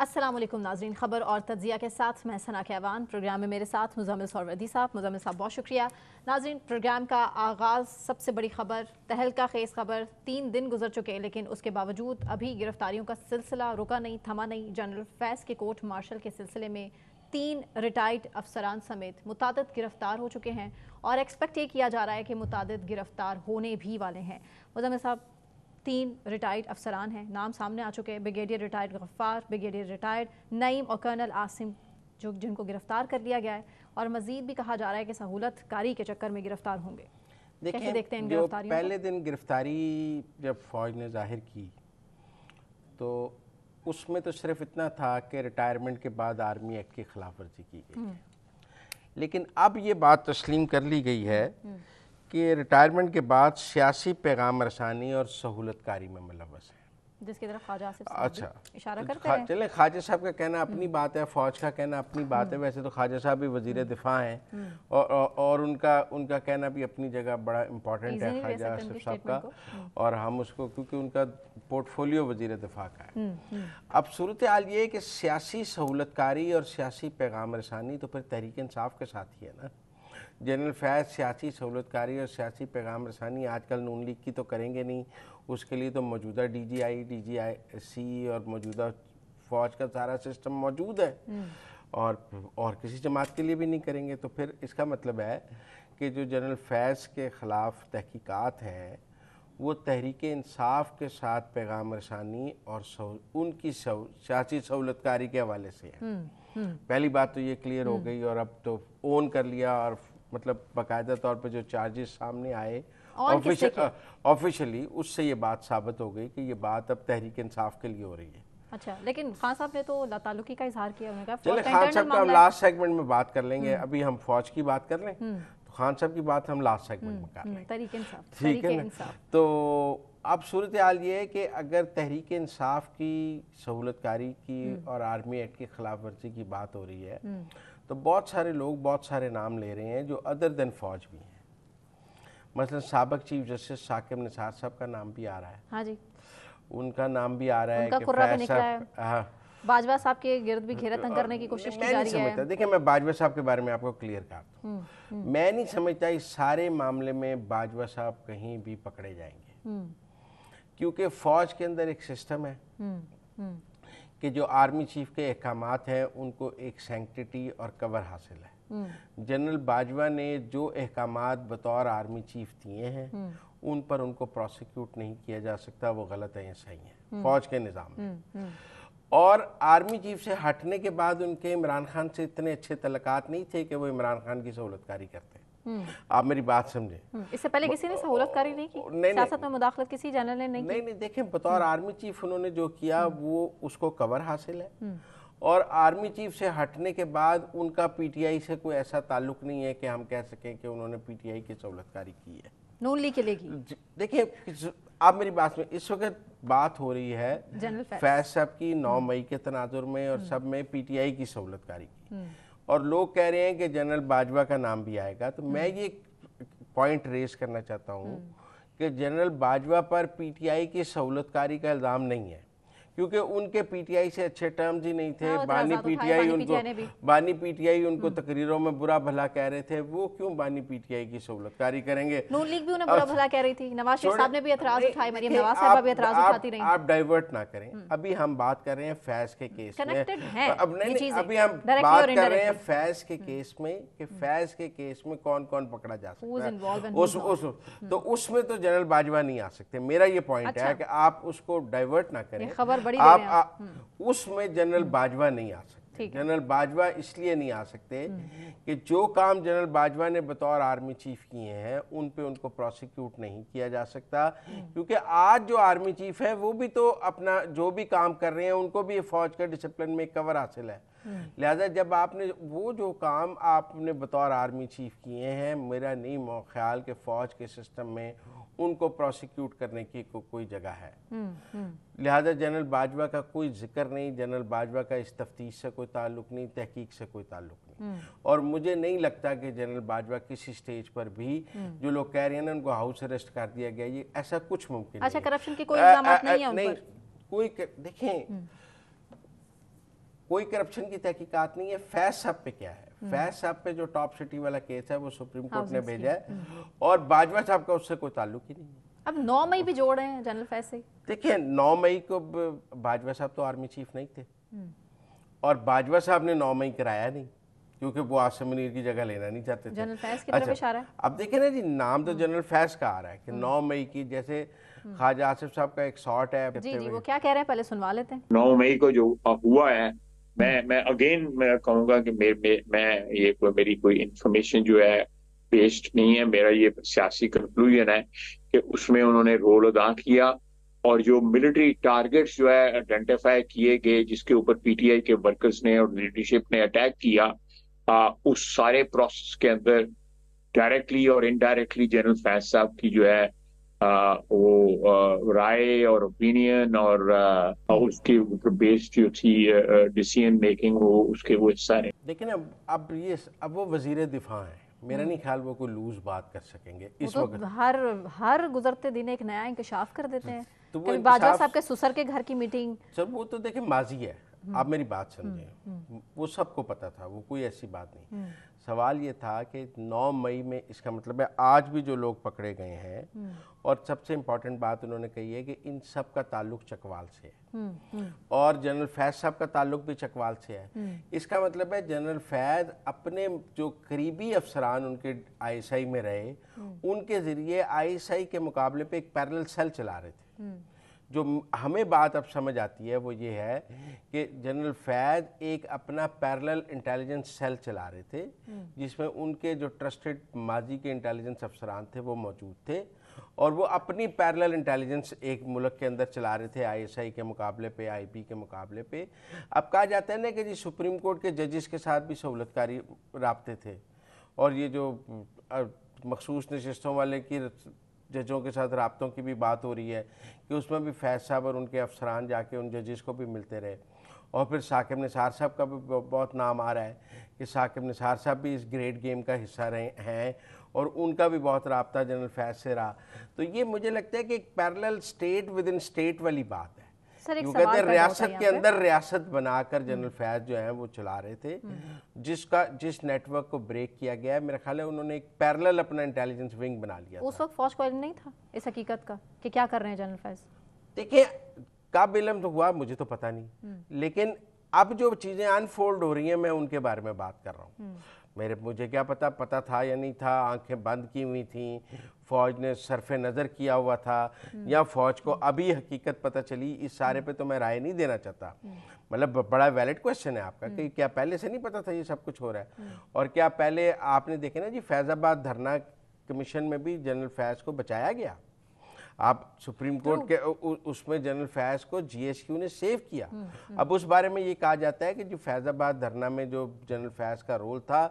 अस्सलाम वालेकुम नाज़रीन, खबर और तज्जिया के साथ मैं सना कहवान। प्रोग्राम में मेरे साथ मुज़म्मिल सरवरदी साहब। मुज़म्मिल साहब बहुत शुक्रिया। नाज़रीन, प्रोग्राम का आगाज़ सबसे बड़ी खबर, तहलका खेज़ खबर। 3 दिन गुजर चुके लेकिन उसके बावजूद अभी गिरफ्तारियों का सिलसिला रुका नहीं, थमा नहीं। जनरल फैज़ के कोर्ट मार्शल के सिलसिले में 3 रिटायर्ड अफसरान समेत मुतादिद गिरफ्तार हो चुके हैं और एक्सपेक्ट ये किया जा रहा है कि मुतादिद गिरफ्तार होने भी वाले हैं। मुज़म्मिल साहब, 3 रिटायर्ड अफसरान हैं, नाम सामने आ चुके हैं। Brigadier retired Ghaffar, brigadier retired Naeem और कर्नल आसिम, जो जिनको गिरफ्तार कर लिया गया है और मजीद भी कहा जा रहा है कि सहूलत कारी के चक्कर में गिरफ्तार होंगे। कैसे देखते हैं इन गिरफ्तारियों को? पहले दिन गिरफ्तारी जब फौज ने जाहिर की तो उसमें तो सिर्फ इतना था कि रिटायरमेंट के बाद आर्मी एक्ट की खिलाफ वर्जी की गई है, लेकिन अब ये बात तस्लीम कर ली गई है कि रिटायरमेंट के बाद सियासी पैगाम रसानी और सहूलतकारी में मुलव्वस है, जिसकी तरफ ख्वाजा आसिफ साहब अच्छा इशारा करते हैं। चले, ख्वाजा साहब का कहना अपनी बात है, फौज का कहना अपनी बात है। वैसे तो ख्वाजा साहब भी वजीर दिफा हैं और उनका कहना भी अपनी जगह बड़ा इम्पोर्टेंट है, ख्वाजा आसिफ साहब का, और हम उसको, क्योंकि उनका पोर्टफोलियो वजीर दिफा का है। अब सूरत हाल ये है कि सियासी सहूलतकारी और सियासी पैगाम रसानी तो फिर तहरीक इंसाफ के साथ ही है ना। जनरल फैज़ सियासी सहूलतकारी और सियासी पैगाम रसानी आजकल नून लीग की तो करेंगे नहीं, उसके लिए तो मौजूदा DGIC और मौजूदा फ़ौज का सारा सिस्टम मौजूद है, और किसी जमात के लिए भी नहीं करेंगे। तो फिर इसका मतलब है कि जो जनरल फैज़ के ख़िलाफ़ तहकीकात हैं वो तहरीक इंसाफ के साथ पैगाम रसानी और उनकी सियासी सहूलतकारी के हवाले से है। पहली बात तो ये क्लियर हो गई, और अब तो ओन कर लिया, और मतलब बाकायदा तौर पे जो चार्जेस सामने आए ऑफिशियली, उससे ये बात साबित हो गई कि ये बात अब तहरीक इंसाफ के लिए हो रही है। अच्छा, लेकिन खान साहब ने तो लातालुकी का इजहार किया। उन्होंने कहा चले, खान साहब का हम लास्ट सेगमेंट में बात कर लेंगे, अभी हम फौज की बात कर लें, तो खान साहब की बात हम लास्ट सेगमेंट में कर लेंगे, तहरीक इंसाफ, ठीक है ना। तो अब सूरत हाल ये है कि अगर तहरीक इंसाफ की सहूलतकारी की और आर्मी एक्ट की खिलाफ वर्जी की बात हो रही है तो बहुत सारे लोग बहुत सारे नाम ले रहे हैं जो अदर देन फौज भी हैं। मसलन साबिक चीफ जस्टिस साकिब निसार साहब का नाम भी आ रहा है। हाँ जी, उनका नाम भी आ रहा है कि बाजवा साहब के गिर्द भी घेरातंग करने की कोशिश की जा रही है। देखिए, मैं बाजवा साहब के बारे में आपको क्लियर करता हूँ। मैं नहीं समझता इस सारे मामले में बाजवा साहब कहीं भी पकड़े जाएंगे, क्योंकि फौज के अंदर एक सिस्टम है कि जो आर्मी चीफ के अहकामात हैं उनको एक सैंक्टिटी और कवर हासिल है। जनरल बाजवा ने जो अहकामात बतौर आर्मी चीफ दिए हैं उन पर उनको प्रोसिक्यूट नहीं किया जा सकता, वो गलत है या सही है फौज के निज़ाम में। और आर्मी चीफ से हटने के बाद उनके इमरान खान से इतने अच्छे तल्लुकात नहीं थे कि वो इमरान खान की सहूलतकारी करते। आप मेरी बात समझे। इससे पहले किसी ने सहूलतकारी नहीं की, सियासत में मुदाखलत किसी जनरल ने नहीं की। देखें, बतौर आर्मी चीफ उन्होंने जो किया वो उसको कवर हासिल है, और आर्मी चीफ से हटने के बाद उनका PTI से कोई ऐसा ताल्लुक नहीं है कि हम कह सकें कि उन्होंने PTI की सहूलतकारी की है, नून लीग के लिए की। देखिए, आप मेरी बात में, इस वक्त बात हो रही है जनरल फैज साहब की 9 मई के तनाजुर में और सब में PTI की सहूलतकारी की, और लोग कह रहे हैं कि जनरल बाजवा का नाम भी आएगा। तो मैं ये पॉइंट रेस करना चाहता हूँ कि जनरल बाजवा पर PTI की सहूलतकारी का इल्ज़ाम नहीं है, क्योंकि उनके PTI से अच्छे टर्म्स ही नहीं थे। बानी PTI उनको तकरीरों में बुरा भला कह रहे थे, वो क्यों बानी PTI की सहूलतकारी करेंगे। नून लीग भी उन्हें बुरा भला कह रही थी, नवाज शरीफ साहब ने भी एतराज उठाए, मरियम नवाज साहिबा भी एतराज उठाती रही। आप डाइवर्ट ना करें, अभी हम बात कर रहे हैं फैज के केस में। अब नहीं, अभी हम बात कर रहे हैं फैज के केस में कि फैज के केस में कौन कौन पकड़ा जा सकता है। तो उसमें तो जनरल बाजवा नहीं आ सकते। मेरा ये पॉइंट है कि आप उसको डाइवर्ट ना करें, आप उसमें जनरल बाजवा नहीं आ सकते। जनरल बाजवा इसलिए नहीं आ सकते कि जो काम जनरल बाजवा ने बतौर आर्मी चीफ किए हैं उन पे उनको प्रोसिक्यूट नहीं किया जा सकता, क्योंकि आज जो आर्मी चीफ है वो भी तो अपना जो भी काम कर रहे हैं उनको भी फौज का डिसिप्लिन में कवर हासिल है। लिहाजा जब आपने वो जो काम आपने बतौर आर्मी चीफ किए हैं, मेरा नहीं ख्याल कि फौज के सिस्टम में उनको प्रोसिक्यूट करने की कोई जगह है। लिहाजा जनरल बाजवा का कोई जिक्र नहीं, जनरल बाजवा का इस तफ्तीश से कोई ताल्लुक नहीं, तहकीक से कोई ताल्लुक नहीं, और मुझे नहीं लगता कि जनरल बाजवा किसी स्टेज पर भी जो लोग कह रहे हैं ना उनको हाउस अरेस्ट कर दिया गया, ये ऐसा कुछ मुमकिन नहीं। अच्छा, करप्शन की कोई इल्जामात नहीं है उन पर? कोई देखें, कोई करप्शन की तहकीकात नहीं है। फैज साहब पे क्या है, फैज साहब पे जो टॉप सिटी वाला केस है वो सुप्रीम कोर्ट ने भेजा है और बाजवा साहब का उससे कोई ताल्लुक ही नहीं है। अब 9 मई भी जोड़ रहे हैं जनरल फैज से। देखिए 9 मई को बाजवा साहब तो आर्मी चीफ नहीं थे और बाजवा साहब ने 9 मई कराया नहीं क्योंकि वो आसिम मुनीर की जगह लेना नहीं चाहते थे। जनरल फैज की तरफ इशारा है। अब देखिए ना जी, नाम तो जनरल फैज का आ रहा है कि 9 मई की, जैसे ख्वाजा आसिफ साहब का एक शॉट है। जी जी, वो क्या कह रहे हैं पहले सुनवा लेते हैं। 9 मई को जो हुआ है, मैं अगेन मैं कहूंगा कि मैं ये मेरी कोई इंफॉर्मेशन जो है बेस्ड नहीं है, मेरा ये सियासी कंक्लूजन है कि उसमें उन्होंने रोल अदा किया और जो मिलिट्री टारगेट्स जो है आइडेंटिफाई किए गए जिसके ऊपर पीटीआई के वर्कर्स ने और लीडरशिप ने अटैक किया, उस सारे प्रोसेस के अंदर डायरेक्टली और इनडायरेक्टली जनरल फैज साहब की जो है वो राय और ओपिनियन और उसके बेस्ड जो थी डिसीजन मेकिंग वो उसके वो हिस्सा है। लेकिन अब वो वजीर दिफा है, मेरा नहीं ख्याल वो कोई लूज बात कर सकेंगे इस तो वक्त। हर गुजरते दिन एक नया इंकशाफ कर देते हैं। तो वो बाजवा साहब के सुसर के घर की मीटिंग, सर वो तो देखिए माजी है, आप मेरी बात समझें, वो सबको पता था, वो कोई ऐसी बात नहीं। सवाल ये था कि 9 मई में, इसका मतलब है आज भी जो लोग पकड़े गए हैं, और सबसे इम्पोर्टेंट बात उन्होंने कही है कि इन सब का ताल्लुक चकवाल से है और जनरल फैज साहब का ताल्लुक भी चकवाल से है। इसका मतलब है जनरल फैज अपने जो करीबी अफसरान उनके आईएसआई में रहे, उनके ज़रिए आईएसआई के मुकाबले पे एक पैरेलल सेल चला रहे थे। जो हमें बात अब समझ आती है वो ये है कि जनरल फैज एक अपना पैरेलल इंटेलिजेंस सेल चला रहे थे जिसमें उनके जो ट्रस्टेड माजी के इंटेलिजेंस अफसरान थे वो मौजूद थे और वो अपनी पैरेलल इंटेलिजेंस एक मुल्क के अंदर चला रहे थे आईएसआई के मुकाबले पे, आईबी के मुकाबले पे। अब कहा जाता है ना कि जी सुप्रीम कोर्ट के जजेस के साथ भी सहूलतकारी राब्ते थे और ये जो मखसूस नशिस्तों वाले की जजों के साथ राब्तों की भी बात हो रही है कि उसमें भी फैज साहब और उनके अफसरान जाके उन जजेस को भी मिलते रहे। और फिर साकिब निसार साहब का भी बहुत नाम आ रहा है कि साकिब निसार साहब भी इस ग्रेट गेम का हिस्सा रहे हैं और उनका भी बहुत राब्ता जनरल फैज से रहा। तो ये मुझे लगता है कि एक parallel state with in state वाली बात है। वो कहते हैं रियासत के अंदर रियासत बनाकर जनरल फैज जो है वो चला रहे थे, जिस नेटवर्क को ब्रेक किया गया है, मेरा ख्याल है उन्होंने एक पैरेलल अपना इंटेलिजेंस विंग बना लिया। उस वक्त फौज को इल्म नहीं था इस हकीकत का कि क्या कर रहे हैं जनरल फैज? देखिए कब इल्म तो हुआ मुझे तो पता नहीं, लेकिन अब जो चीजें अनफोल्ड हो रही हैं मैं उनके बारे में बात कर रहा हूँ। मुझे क्या पता था या नहीं था, आंखें बंद की हुई थी, फौज ने सरफे नज़र किया हुआ था या फौज को अभी हकीकत पता चली, इस सारे पे तो मैं राय नहीं देना चाहता। मतलब बड़ा वैलिड क्वेश्चन है आपका कि क्या पहले से नहीं पता था ये सब कुछ हो रहा है, और क्या पहले आपने देखे ना जी फैज़ाबाद धरना कमीशन में भी जनरल फैज को बचाया गया। आप सुप्रीम कोर्ट के उसमें जनरल फैज को जीएसक्यू ने सेव किया। अब उस बारे में ये कहा जाता है कि जो फैजाबाद धरना में जो जनरल फैज का रोल था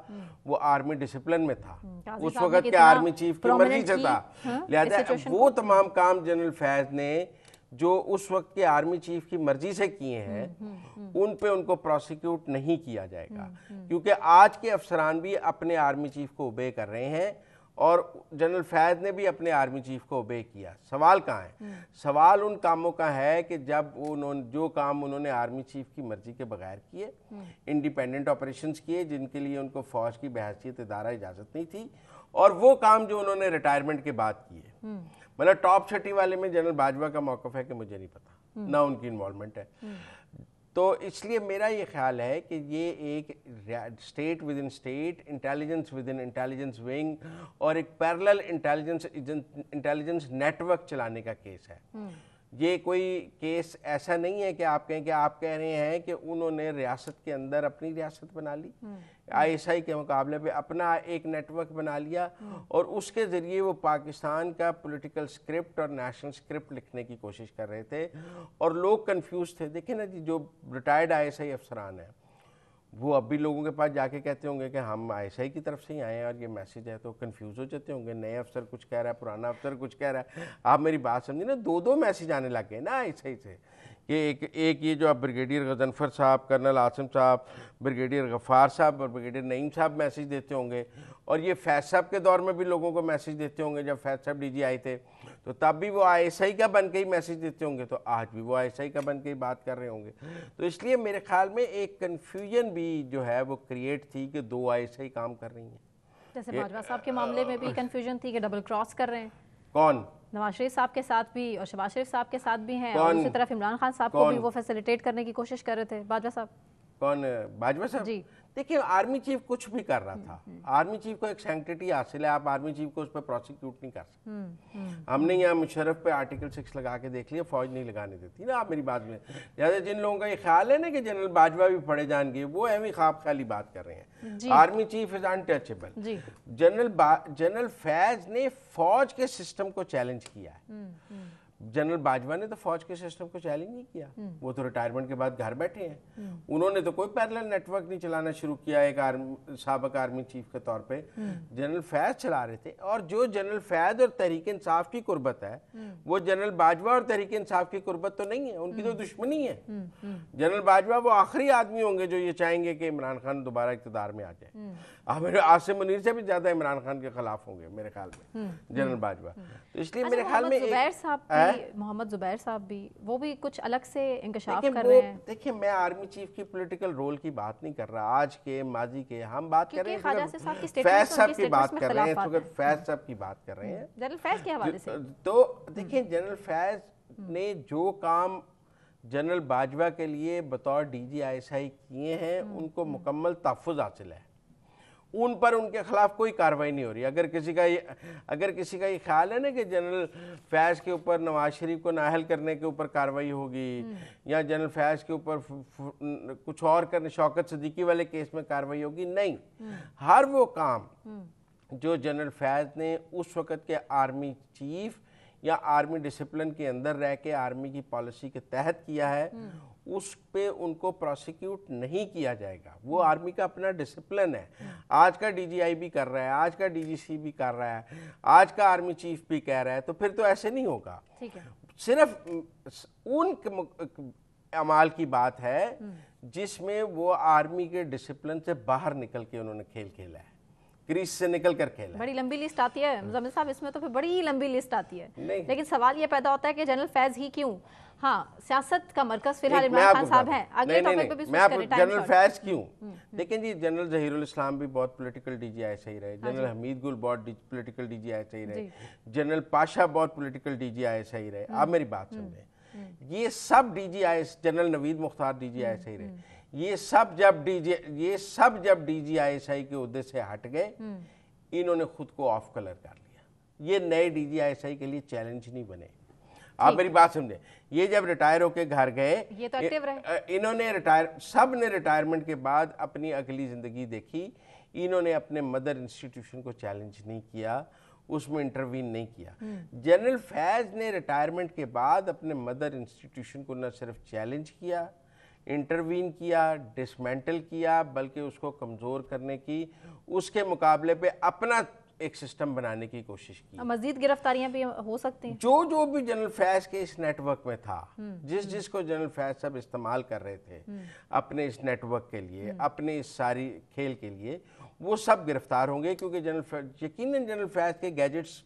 वो आर्मी डिसिप्लिन में था, उस वक्त के आर्मी चीफ की मर्जी से था, लिहाजा वो तमाम काम जनरल फैज ने जो उस वक्त के आर्मी चीफ की मर्जी से किए हैं उन पे उनको प्रोसिक्यूट नहीं किया जाएगा, क्योंकि आज के अफसरान भी अपने आर्मी चीफ को ओबे कर रहे हैं और जनरल फैज ने भी अपने आर्मी चीफ को ओबे किया। सवाल कहाँ है? सवाल उन कामों का है कि जब उन्होंने जो काम उन्होंने आर्मी चीफ की मर्जी के बगैर किए, इंडिपेंडेंट ऑपरेशंस किए जिनके लिए उनको फौज की बहैसियत इदारा इजाज़त नहीं थी, और वो काम जो उन्होंने रिटायरमेंट के बाद किए। मतलब टॉप सिटी वाले में जनरल बाजवा का मौक़िफ़ है कि मुझे नहीं पता, ना उनकी इन्वॉल्वमेंट है। तो इसलिए मेरा ये ख्याल है कि ये एक state with in state, intelligence with in intelligence wing और एक पैरेलल इंटेलिजेंस नेटवर्क चलाने का केस है। ये कोई केस ऐसा नहीं है कि आप कहें कि आप कह रहे हैं कि उन्होंने रियासत के अंदर अपनी रियासत बना ली, आईएसआई के मुकाबले पे अपना एक नेटवर्क बना लिया और उसके ज़रिए वो पाकिस्तान का पॉलिटिकल स्क्रिप्ट और नेशनल स्क्रिप्ट लिखने की कोशिश कर रहे थे और लोग कंफ्यूज थे। देखिए ना जी, जो रिटायर्ड आईएसआई अफसरान हैं वो अब भी लोगों के पास जाके कहते होंगे कि हम आईएसआई की तरफ से ही आए हैं और ये मैसेज है, तो कंफ्यूज हो जाते होंगे। नए अफसर कुछ कह रहा है, पुराना अफसर कुछ कह रहा है। आप मेरी बात समझिए ना, दो मैसेज आने लग गए ना आईएसआई से कि एक ये जो आप ब्रिगेडियर गजनफर साहब, कर्नल आसिम साहब, ब्रिगेडियर गफ़ार साहब और ब्रिगेडियर नईम साहब मैसेज देते होंगे, और ये फैज साहब के दौर में भी लोगों को मैसेज देते होंगे जब फैज साहब डीजी आए थे। तो तब भी वो आईएसआई का बन के ही मैसेज देते होंगे, तो आज भी वो आईएसआई का बन के ही बात कर रहे होंगे। तो इसलिए मेरे ख्याल में एक कन्फ्यूजन भी जो है वो क्रिएट थी कि दो आईएसआई काम कर रही हैं। जैसे बाजवा साहब के मामले में भी कन्फ्यूजन थी कि डबल क्रॉस कर रहे हैं। कौन? नवाज शरीफ साहब के साथ भी और शहबाज शरीफ साहब के साथ भी हैं, और दूसरी तरफ इमरान खान साहब को भी वो फैसिलिटेट करने की कोशिश कर रहे थे। बाजवा साहब कौन? बाजवा साहब जी। देखिए, आर्मी चीफ कुछ भी कर रहा था, आर्मी चीफ को एक सैंक्टिटी हासिल है, आप आर्मी चीफ को उस पर प्रोसिक्यूट नहीं कर सकते। हमने यहाँ मुशर्रफ पे आर्टिकल 6 लगा के देख लिया, फौज नहीं लगाने देती ना। आप मेरी बात में जैसे जिन लोगों का ये ख्याल है ना कि जनरल बाजवा भी पड़े जाएंगे, वो एवं ख्वाब ख्याली बात कर रहे हैं। Army chief is untouchable. General Faiz ने फौज के सिस्टम को चैलेंज किया है। जनरल बाजवा ने तो फौज के सिस्टम को चैलेंज नहीं किया, वो तो रिटायरमेंट के बाद घर बैठे हैं। उन्होंने तो कोई पैरेलल नेटवर्क नहीं चलाना शुरू किया एक साबिक आर्मी चीफ के तौर पे। जनरल फैज चला रहे थे, और जो जनरल फैज और तहरीक इंसाफ की कुर्बत है वो जनरल बाजवा और तहरीक इंसाफ की कुर्बत तो नहीं है, उनकी तो दुश्मनी है। जनरल बाजवा वो आखिरी आदमी होंगे जो ये चाहेंगे कि इमरान खान दोबारा इक़्तिदार में आ जाए। आसिम मुनीर से भी ज्यादा इमरान खान के खिलाफ होंगे मेरे ख्याल में जनरल बाजवा। तो इसलिए मेरे ख्याल में मोहम्मद जुबैर साहब भी, वो भी कुछ अलग से इंकशाफ कर रहे हैं। देखिए, मैं आर्मी चीफ की पॉलिटिकल रोल की बात नहीं कर रहा, आज के माजी के हम बात कर रहे हैं, फैज साहब की बात कर रहे हैं, फैज साहब की बात कर रहे हैं जनरल फैज के हवाले से। तो देखिए, जनरल फैज ने जो काम जनरल बाजवा के लिए बतौर DGISI किए हैं, उनको मुकम्मल तहफ़्फ़ुज़ हासिल है, उन पर उनके खिलाफ कोई कार्रवाई नहीं हो रही। अगर किसी का ये ख्याल है ना कि जनरल फैज के ऊपर नवाज शरीफ को नाअहल करने के ऊपर कार्रवाई होगी, या जनरल फैज के ऊपर कुछ और करने, शौकत सिद्दीकी वाले केस में कार्रवाई होगी, नहीं। हर वो काम जो जनरल फैज ने उस वक़्त के आर्मी चीफ या आर्मी डिसिप्लिन के अंदर रह के आर्मी की पॉलिसी के तहत किया है, उस पे उनको प्रोसिक्यूट नहीं किया जाएगा। वो आर्मी का अपना डिसिप्लिन है। आज का DGI भी कर रहा है, आज का DGC भी कर रहा है, आज का आर्मी चीफ भी कह रहा है, तो फिर तो ऐसे नहीं होगा। ठीक है। सिर्फ उन अमाल की बात है जिसमें वो आर्मी के डिसिप्लिन से बाहर निकल के उन्होंने खेल खेला है, क्रीज से निकल कर खेला। बड़ी लंबी लिस्ट आती है मुज़म्मिल साहब, इसमें तो फिर बड़ी लंबी लिस्ट आती है। लेकिन सवाल ये पैदा होता है कि जनरल फैज ही क्यों? हाँ, सियासत का मरकज फिलहाल इमरान खान साहब हैं। अगले टॉपिक पे भी मैं आपको जनरल फैज क्यों, लेकिन जी जनरल ज़हीरुल इस्लाम भी बहुत पॉलिटिकल DGISI रहे, जनरल हमीद गुल बहुत पॉलिटिकल DGISI रहे, जनरल पाशा बहुत पॉलिटिकल DGISI रहे। आप मेरी बात समझें, ये सब जनरल नवीद मुख्तार DGISI रहे, ये सब जब DGISI के उद्दे से हट गए, इन्होंने खुद को ऑफ कलर कर लिया। ये नए DGISI के लिए चैलेंज नहीं बने। आप मेरी बात समझे, ये जब रिटायर होके घर गए, ये तो एक्टिव रहे। इन्होंने सब ने रिटायरमेंट के बाद अपनी अगली जिंदगी देखी। इन्होंने अपने मदर इंस्टीट्यूशन को चैलेंज नहीं किया, उसमें इंटरवीन नहीं किया। जनरल फैज ने रिटायरमेंट के बाद अपने मदर इंस्टीट्यूशन को न सिर्फ चैलेंज किया, इंटरवीन किया, डिसमेंटल किया, बल्कि उसको कमज़ोर करने की, उसके मुकाबले पे अपना एक सिस्टम बनाने की कोशिश की। मजीद गिरफ्तारियां भी हो सकती हैं। जो भी जनरल फैज के इस नेटवर्क में था, जिसको जनरल फैज सब इस्तेमाल कर रहे थे अपने इस नेटवर्क के लिए, अपने इस सारी खेल के लिए, वो सब गिरफ्तार होंगे, क्योंकि यकीनन जनरल फैज के गैजेट्स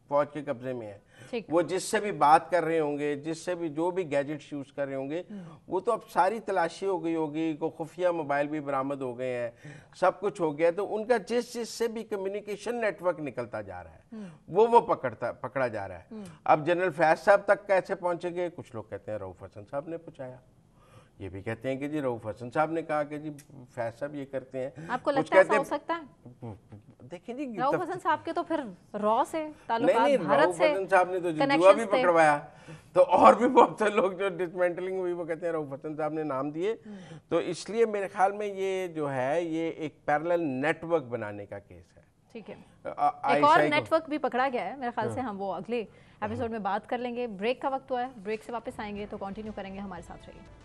फौज के कब्जे में है। वो जिससे भी बात कर रहे होंगे, जिससे भी जो भी गैजेट्स यूज कर रहे होंगे, वो तो अब सारी तलाशी हो गई होगी, को खुफिया मोबाइल भी बरामद हो गए हैं, सब कुछ हो गया। तो उनका जिससे भी कम्युनिकेशन नेटवर्क निकलता जा रहा है, वो पकड़ा जा रहा है। अब जनरल फैज साहब तक कैसे पहुंचेंगे? कुछ लोग कहते हैं रऊफ हसन साहब ने पहुंचाया, ये भी कहते हैं कि जी रऊफ हसन साहब ने कहा कि जी फैज साहब ये करते हैं। आपको लगता है ऐसा हो सकता है? देखिए जी, रऊफ हसन साहब के तो फिर रॉ से ताल्लुकात, भारत से, रऊफ हसन साहब ने तो जुआ भी पकड़वाया, तो और भी बहुत से लोग जो डिसमेंटलिंग हुई वो कहते हैं रऊफ हसन साहब ने नाम दिए। तो इसलिए मेरे ख्याल में ये जो है, ये एक पैरेलल नेटवर्क बनाने का केस है। ठीक है, एक और नेटवर्क भी पकड़ा गया है मेरे ख्याल से। हम वो अगले एपिसोड में बात कर लेंगे। ब्रेक का वक्त हुआ है, ब्रेक से वापस आएंगे तो कंटिन्यू करेंगे। हमारे साथ रहिए।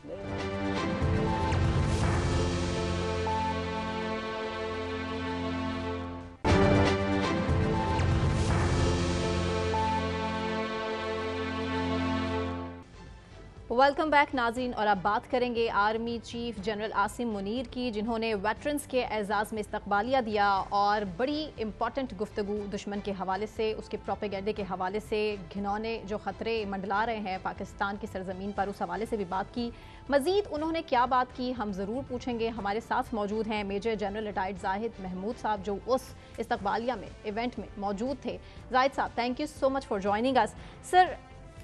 वेलकम बैक नाज़रीन, और अब बात करेंगे army chief general Asim Munir की, जिन्होंने वेटरन्स के एजाज़ में इस्तकबालिया दिया और बड़ी इंपॉर्टेंट गुफ्तगू दुश्मन के हवाले से, उसके प्रोपेगेंडे के हवाले से, घिनौने जो ख़तरे मंडला रहे हैं पाकिस्तान की सरजमीन पर, उस हवाले से भी बात की। मज़ीद उन्होंने क्या बात की हम ज़रूर पूछेंगे। हमारे साथ मौजूद हैं major general retired Zahid Mahmood साहब, जो उस इस्तकबालिया में इवेंट में मौजूद थे। जाहिद साहब, thank you so much for joining us. Sir,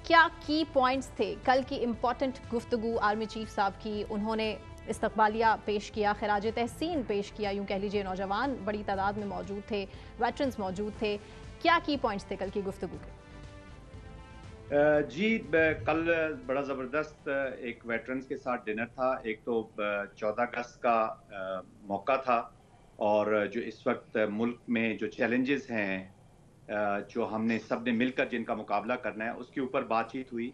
क्या की पॉइंट्स थे कल की इम्पॉर्टेंट गुफ्तगू आर्मी चीफ साहब की? उन्होंने इस्तकबालिया पेश किया, खराज तहसीन पेश किया, यूँ कह लीजिए। नौजवान बड़ी तादाद में मौजूद थे, वेटरन्स मौजूद थे। क्या की पॉइंट्स थे कल की गुफ्तगू के? जी, कल बड़ा ज़बरदस्त एक वेटरन्स के साथ डिनर था। एक तो 14 अगस्त का मौका था, और जो इस वक्त मुल्क में जो चैलेंजेस हैं, जो हमने सब ने मिलकर जिनका मुकाबला करना है, उसके ऊपर बातचीत हुई।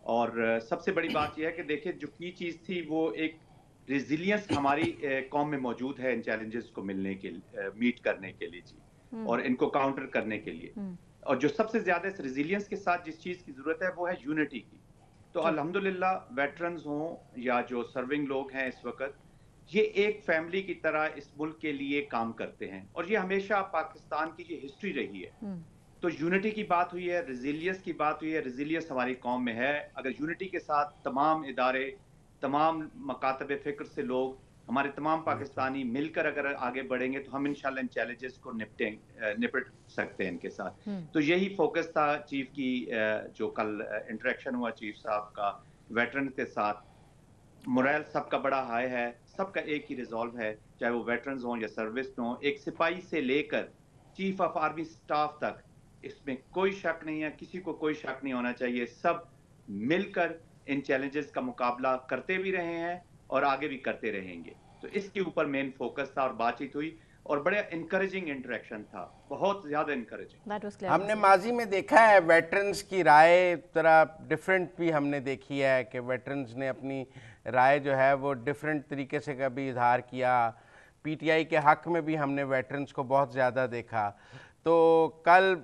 और सबसे बड़ी बात यह है कि देखिए, जो की चीज़ थी वो एक रेजिलियंस हमारी कौम में मौजूद है इन चैलेंजेस को मिलने के मीट करने के लिए जी, और इनको काउंटर करने के लिए। और जो सबसे ज्यादा इस रेजिलियंस के साथ जिस चीज की जरूरत है वो है यूनिटी की। तो अल्हम्दुलिल्लाह वेटरन्स हों या जो सर्विंग लोग हैं इस वक्त, ये एक फैमिली की तरह इस मुल्क के लिए काम करते हैं, और ये हमेशा पाकिस्तान की ये हिस्ट्री रही है। तो यूनिटी की बात हुई है, रेजिलियंस की बात हुई है। रेजिलियंस हमारी कौम में है। अगर यूनिटी के साथ तमाम इदारे, तमाम मकातब फिक्र से लोग, हमारे तमाम पाकिस्तानी मिलकर अगर आगे बढ़ेंगे तो हम इंशाल्लाह इन चैलेंजेस को निपट सकते हैं इनके साथ। तो यही फोकस था चीफ की, जो कल इंटरेक्शन हुआ चीफ साहब का वेटरन के साथ। मोरल सबका बड़ा हाई है, सबका एक ही रिजॉल्व है, चाहे वो वेटरन्स हों या सर्विस में हों, एक सिपाही से लेकर चीफ ऑफ आर्मी स्टाफ तक, इसमें कोई शक नहीं है, किसी को कोई शक नहीं होना चाहिए। सब मिलकर इन चैलेंजेस का मुकाबला करते भी रहे हैं और आगे भी करते रहेंगे। तो इसके ऊपर मेन फोकस था और बातचीत हुई, और बड़ा इनकरेजिंग इंटरेक्शन था, बहुत ज्यादा इनकरेजिंग। हमने माजी में देखा है वेटरन्स की राय तरह डिफरेंट भी हमने देखी है कि वेटरन्स ने अपनी राय जो है वो डिफरेंट तरीके से कभी इजहार किया। पीटीआई के हक में भी हमने वेटरन्स को बहुत ज़्यादा देखा। तो कल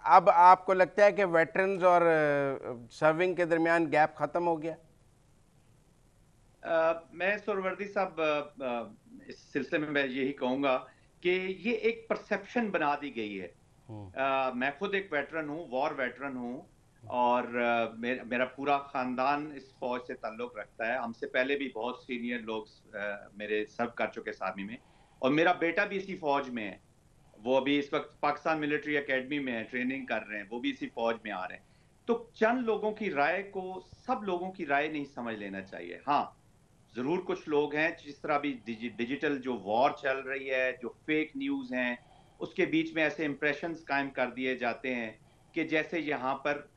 अब आपको लगता है कि वेटरन्स और सर्विंग के दरमियान गैप ख़त्म हो गया? मैं सुरवर्दी साहब इस सिलसिले में मैं यही कहूंगा कि ये एक परसेप्शन बना दी गई है। मैं खुद एक वेटरन हूँ, वॉर वेटरन हूँ, और मेरा पूरा खानदान इस फौज से ताल्लुक रखता है। हमसे पहले भी बहुत सीनियर लोग मेरे सर्व कर चुके इस आर्मी में, और मेरा बेटा भी इसी फौज में है। वो अभी इस वक्त पाकिस्तान मिलिट्री एकेडमी में है, ट्रेनिंग कर रहे हैं, वो भी इसी फौज में आ रहे हैं। तो चंद लोगों की राय को सब लोगों की राय नहीं समझ लेना चाहिए। हाँ, जरूर कुछ लोग हैं, जिस तरह भी डिजिटल जो वॉर चल रही है, जो फेक न्यूज हैं, उसके बीच में ऐसे इंप्रेशंस कायम कर दिए जाते हैं कि जैसे यहाँ पर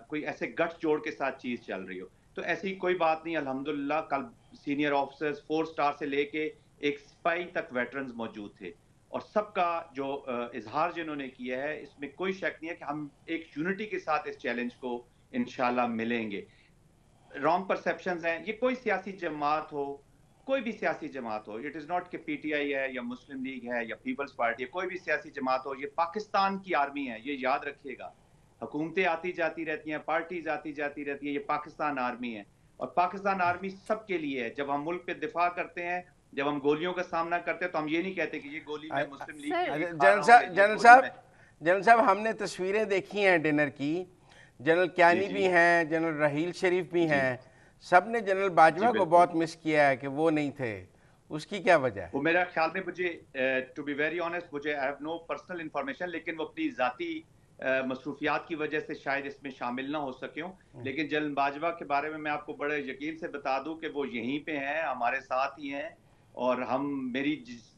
कोई ऐसे गठ जोड़ के साथ चीज चल रही हो। तो ऐसी कोई बात नहीं। अल्हम्दुलिल्लाह कल सीनियर ऑफिसर्स 4 स्टार से लेके एक सिपाही तक वेटरन्स मौजूद थे, और सबका जो इजहार जिन्होंने किया है, इसमें कोई शक नहीं है कि हम एक यूनिटी के साथ इस चैलेंज को इंशाल्लाह मिलेंगे। रॉन्ग परसेप्शंस हैं, ये कोई सियासी जमात हो, कोई भी सियासी जमात हो, इट इज नॉट कि पीटीआई है या मुस्लिम लीग है या पीपल्स पार्टी है, कोई भी सियासी जमात हो, ये पाकिस्तान की आर्मी है, ये याद रखिएगा। हुकूमतें आती जाती रहती हैं, पार्टीज आती जाती रहती हैं, ये पाकिस्तान आर्मी है, और पाकिस्तान आर्मी सबके लिए है। जब हम मुल्क पे दिफा करते हैं, जब हम गोलियों का सामना करते हैं, तो हम ये नहीं कहते कि ये गोली मैं मुस्लिम लीग जनरल साहब, हमने तस्वीरें देखी हैं डिनर की। जनरल क्यानी भी हैं, जनरल रहील शरीफ भी हैं, सब ने जनरल बाजवा को बहुत मिस किया है कि वो नहीं थे। उसकी क्या वजह है? वो मेरा ख्याल में, मुझे टू बी वेरी ऑनेस्ट, मुझे I have no personal information, लेकिन वो अपनी जाती मसरूफियात की वजह से शायद इसमें शामिल ना हो सके हों। लेकिन जनरल बाजवा के बारे में मैं आपको बड़े यकीन से बता दूं कि वो यहीं पे हैं, हमारे साथ ही हैं, और हम मेरी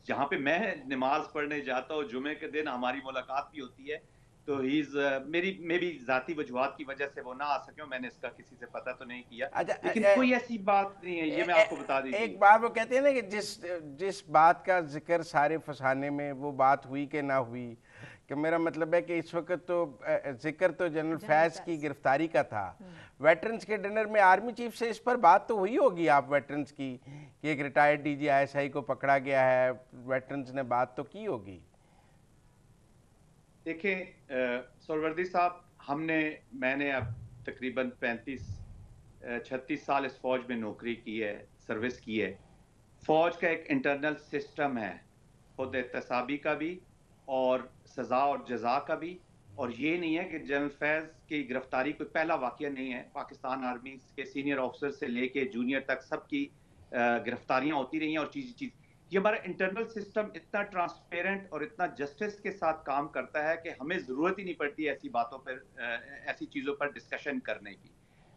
जहाँ पे मैं नमाज पढ़ने जाता हूँ जुमे के दिन हमारी मुलाकात भी होती है। तो ही इज मेरी जाती वजूहात की वजह से वो ना आ सके, मैंने इसका किसी से पता तो नहीं किया। लेकिन कोई ऐसी बात नहीं है, ये मैं आपको बता दीजिए। एक बार वो कहते हैं ना कि जिस बात का जिक्र सारे फसाने में, वो बात हुई कि ना हुई, कि मेरा मतलब है कि इस वक्त तो जिक्र तो जनरल फैज की गिरफ्तारी का था। वेटरन्स के डिनर में आर्मी चीफ से इस पर बात तो हुई होगी आप वेटरन्स की, कि एक रिटायर्ड डीजी ISI को पकड़ा गया है, वेटरन्स ने बात तो की होगी। देखिए सुरवर्दी साहब, मैंने अब तकरीबन 35 36 साल इस फौज में नौकरी की है, सर्विस की है। फौज का एक इंटरनल सिस्टम है, खुद एहतसाबी का भी और सजा और जजा का भी। और ये नहीं है कि जनरल फैज की गिरफ्तारी कोई पहला वाकया नहीं है। पाकिस्तान आर्मी के सीनियर ऑफिसर से लेके जूनियर तक सबकी गिरफ्तारियां होती रही हैं। और चीज ये हमारा इंटरनल सिस्टम इतना ट्रांसपेरेंट और इतना जस्टिस के साथ काम करता है कि हमें जरूरत ही नहीं पड़ती ऐसी बातों पर, ऐसी चीजों पर डिस्कशन करने की।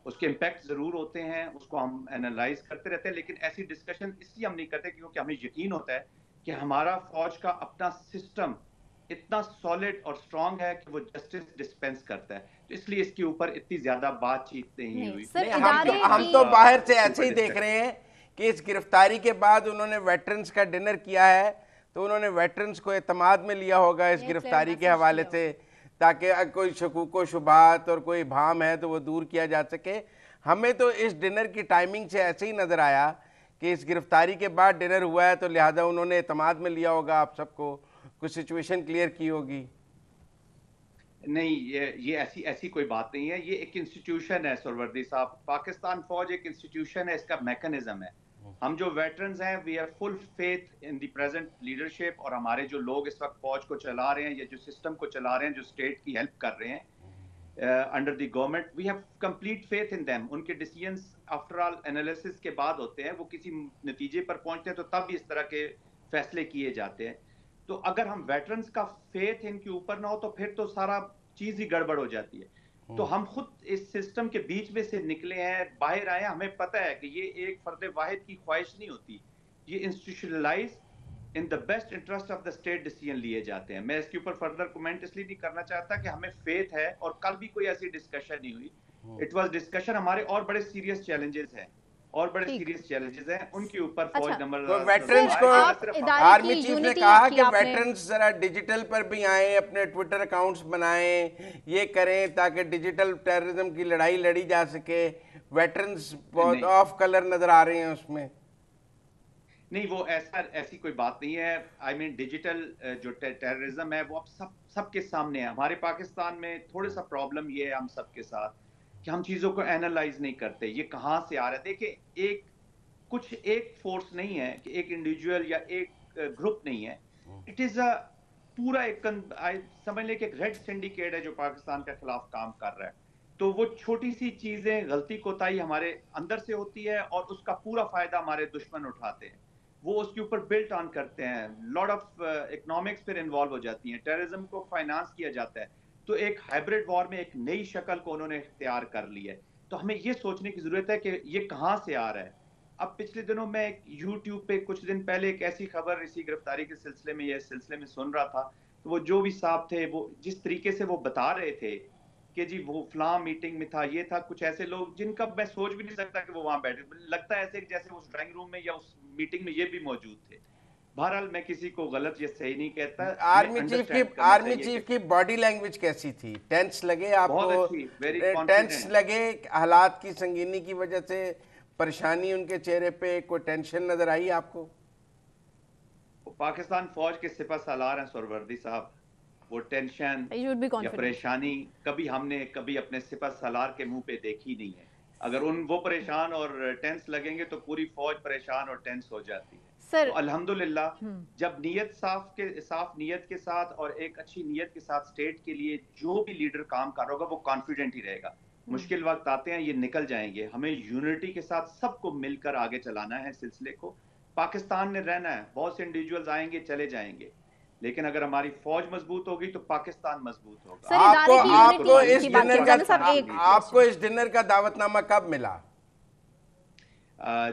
उसके इम्पैक्ट जरूर होते हैं, उसको हम एनालाइज करते रहते हैं, लेकिन ऐसी डिस्कशन इसलिए हम नहीं करते क्योंकि हमें यकीन होता है कि हमारा फौज का अपना सिस्टम इतना सॉलिड और स्ट्रांग है कि वो जस्टिस डिस्पेंस करता है। तो इसलिए इसके ऊपर इतनी ज्यादा बातचीत नहीं हुई। हम तो बाहर से ऐसे ही देख रहे हैं कि इस गिरफ्तारी के बाद उन्होंने वेटरन्स का डिनर किया है, तो उन्होंने वेटरन्स को एतमाद में लिया होगा इस गिरफ्तारी के हवाले से, ताकि कोई शकूक शुबात और कोई भाम है तो वो दूर किया जा सके। हमें तो इस डिनर की टाइमिंग से ऐसे ही नज़र आया कि इस गिरफ्तारी के बाद डिनर हुआ है, तो लिहाजा उन्होंने एतमाद में लिया होगा आप सबको, कुछ सिचुएशन क्लियर की होगी। नहीं, ये ऐसी कोई बात नहीं है। ये एक इंस्टीट्यूशन है सुरवर्दी साहब, पाकिस्तान फौज एक इंस्टीट्यूशन है, इसका मैकेनिज्म है। हम जो वेटरन्स हैं, we have full faith in the present leadership, और हमारे जो लोग इस वक्त फौज को चला रहे हैं या जो सिस्टम को चला रहे हैं, जो स्टेट की हेल्प कर रहे हैं under the government, we have complete faith in them. उनके डिसीजंस आफ्टर ऑल एनालिसिस के बाद होते हैं, वो किसी नतीजे पर पहुंचते हैं तो तब इस तरह के फैसले किए जाते हैं। तो अगर हम वेटरन्स का फेथ इनके ऊपर ना हो तो फिर तो सारा चीज ही गड़बड़ हो जाती है। तो हम खुद इस सिस्टम के बीच में से निकले हैं, बाहर आए हैं। हमें पता है कि ये एक फर्द वाहिद की ख्वाहिश नहीं होती, ये institutionalise in the best interest of the state decision लिए जाते हैं। मैं इसके ऊपर फर्दर कमेंट इसलिए नहीं करना चाहता कि हमें फेथ है, और कल भी कोई ऐसी डिस्कशन नहीं हुई। इट वाज डिस्कशन हमारे और बड़े सीरियस चैलेंजेस हैं, और बड़े सीरियस चैलेंजेस हैं, उनके ऊपर फौज नंबर तो वेटरन्स को आर्मी चीफ ने कहा कि वेटरन्स जरा डिजिटल पर भी आए, अपने ट्विटर अकाउंट्स बनाएं, ये करें ताकि डिजिटल टेररिज्म की लड़ाई लड़ी जा सके। वेटरन्स बहुत ऑफ कलर नजर आ रहे हैं उसमें। नहीं, वो ऐसी कोई बात नहीं है। आई मीन डिजिटल जो टेररिज्म है वो अब सबके सामने है। हमारे पाकिस्तान में थोड़ा सा प्रॉब्लम ये है हम सबके साथ कि हम चीजों को एनालाइज नहीं करते, ये कहां से आ रहा है। देखिए, एक फोर्स नहीं है कि एक इंडिविजुअल या एक ग्रुप नहीं है, इट इज अ पूरा एक समझ ले कि एक रेड सिंडिकेट है जो पाकिस्तान के खिलाफ काम कर रहा है। तो वो छोटी सी चीजें, गलती कोताही हमारे अंदर से होती है और उसका पूरा फायदा हमारे दुश्मन उठाते हैं, वो उसके ऊपर बिल्ट ऑन करते हैं। लॉट ऑफ इकोनॉमिक्स फिर इन्वॉल्व हो जाती हैं, टेररिज्म को फाइनेंस किया जाता है। तो एक हाइब्रिड वॉर में एक नई शक्ल को उन्होंने इख्तियार कर ली है। तो हमें ये सोचने की जरूरत है कि ये कहां से आ रहा है। अब पिछले दिनों में एक यूट्यूब पे कुछ दिन पहले एक ऐसी खबर इसी गिरफ्तारी के सिलसिले में सुन रहा था, तो वो जो भी साहब थे, वो जिस तरीके से वो बता रहे थे कि जी वो फलां मीटिंग में था, ये था, कुछ ऐसे लोग जिनका मैं सोच भी नहीं सकता कि वो वहां बैठे, लगता है ऐसे जैसे उस ड्राइंग रूम में या उस मीटिंग में ये भी मौजूद थे। बहरहाल मैं किसी को गलत या सही नहीं कहता। आर्मी चीफ की बॉडी लैंग्वेज कैसी थी? टेंस लगे आपको? टेंस लगे? हालात की संगीनी की वजह से परेशानी उनके चेहरे पे, कोई टेंशन नजर आई आपको? पाकिस्तान फौज के सिपह सालार हैं सुरवर्दी साहब, वो टेंशन या परेशानी कभी अपने सिपह सालार के मुंह पे देखी नहीं है। अगर वो परेशान और टेंस लगेंगे तो पूरी फौज परेशान और टेंस हो जाती है। तो अल्हम्दुलिल्लाह जब नीयत साफ नीयत के साथ और एक अच्छी नीयत के साथ स्टेट के लिए जो भी लीडर काम कर रहा होगा वो कॉन्फिडेंट ही रहेगा। मुश्किल वक्त आते हैं, ये निकल जाएंगे। हमें यूनिटी के साथ सबको मिलकर आगे चलाना है सिलसिले को। पाकिस्तान ने रहना है, बहुत से इंडिविजुअल्स आएंगे चले जाएंगे, लेकिन अगर हमारी फौज मजबूत होगी तो पाकिस्तान मजबूत होगा। आपको इस डिनर का दावतनामा कब मिला?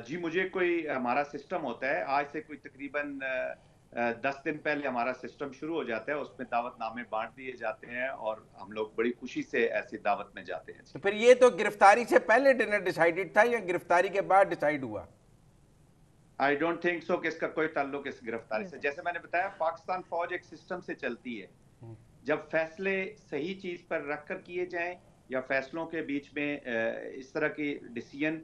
जी मुझे हमारा सिस्टम होता है, आज से कोई तकरीबन 10 दिन पहले हमारा सिस्टम शुरू हो जाता है, उसमें दावतनामे बांट दिए जाते हैं और हम लोग बड़ी खुशी से ऐसी दावत में जाते हैं। तो फिर ये तो गिरफ्तारी से पहले डिनर डिसाइडेड था या गिरफ्तारी के बाद डिसाइड हुआ? आई डोंट थिंक सो कि इसका कोई ताल्लुक इस गिरफ्तारी से। जैसे मैंने बताया, पाकिस्तान फौज एक सिस्टम से चलती है। जब फैसले सही चीज पर रखकर किए जाएं या फैसलों के बीच में इस तरह की डिसीजन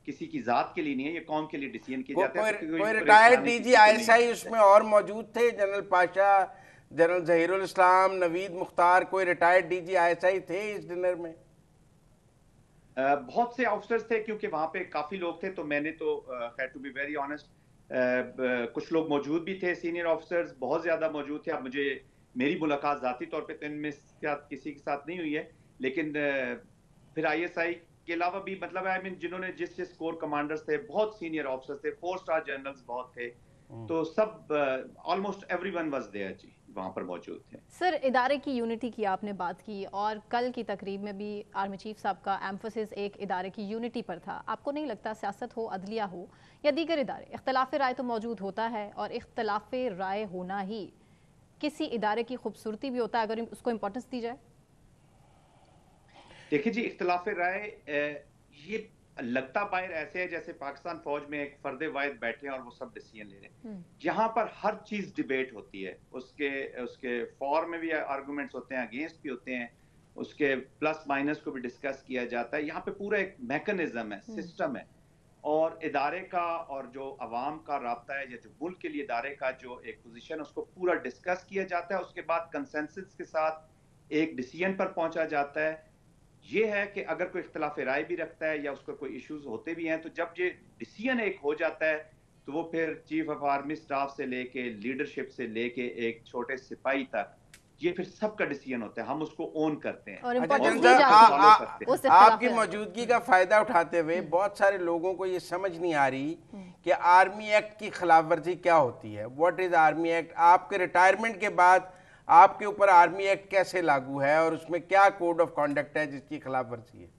किसी की जात के लिए नहीं है, ये कौम के लिए डिसीजन किए जाते हैं। कोई रिटायर्ड डीजी आईएसआई उसमें और मौजूद थे? जनरल पाशा, जनरल जहीरुल इस्लाम, नवीद मुख्तार, कोई रिटायर्ड डीजी आईएसआई थे इस डिनर में? बहुत से ऑफिसर्स थे क्योंकि वहां पे काफी लोग थे, तो मैंने तो खैर टू बी वेरी ऑनेस्ट कुछ लोग मौजूद भी थे, सीनियर ऑफिसर्स बहुत ज्यादा मौजूद थे। अब मुझे मेरी मुलाकात जाती तौर पे तो इनमें किसी के साथ नहीं हुई है, लेकिन फिर आईएसआई के अलावा भी मतलब आई मीन जिन्होंने जिस जिस कोर कमांडर्स थे, बहुत सीनियर ऑफिसर्स थे, 4 स्टार जनरल्स बहुत थे, तो सब ऑलमोस्ट एवरीवन वाज देयर जी, वहां पर मौजूद थे। सर, इदारे की यूनिटी की आपने बात की और कल की तकरीब में भी आर्मी चीफ साहब का एम्फोसिस एक इदारे की यूनिटी पर था। आपको नहीं लगता सियासत हो, अदलिया हो या दीगर इदारे, इख्तलाफ राय तो मौजूद होता है और इख्तलाफ राय होना ही किसी इदारे की खूबसूरती भी होता है अगर उसको इम्पोर्टेंस दी जाए? देखिए जी, इख्तलाफ राय ये लगता बाहर ऐसे है जैसे पाकिस्तान फौज में एक फर्दे वाहिद बैठे हैं और वो सब डिसीजन ले रहे हैं। यहाँ पर हर चीज डिबेट होती है, उसके उसके फॉर में भी आर्गुमेंट्स होते हैं, अगेंस्ट भी होते हैं, उसके प्लस माइनस को भी डिस्कस किया जाता है। यहाँ पे पूरा एक मैकेनिज्म है, सिस्टम है, और इदारे का और जो अवाम का राब्ता है या जो मुल्क के लिए इदारे का जो एक पोजीशन उसको पूरा डिस्कस किया जाता है। उसके बाद कंसेंसस के साथ एक डिसीजन पर पहुंचा जाता है। ये है कि अगर कोई इख्तलाफ राय भी रखता है या उसको कोई इश्यूज होते भी हैं, तो जब ये डिसीजन एक हो जाता है तो वो फिर चीफ ऑफ आर्मी स्टाफ से लेके लीडरशिप से लेके एक छोटे सिपाही तक ये फिर सबका डिसीजन होता है, हम उसको ओन करते हैं। अच्छा, आपकी मौजूदगी का फायदा उठाते हुए बहुत सारे लोगों को ये समझ नहीं आ रही कि आर्मी एक्ट की खिलाफ वर्जी क्या होती है। What is army act? आपके रिटायरमेंट के बाद आपके ऊपर आर्मी एक्ट कैसे लागू है और उसमें क्या कोड ऑफ कॉन्डक्ट है जिसकी खिलाफ वर्जी है?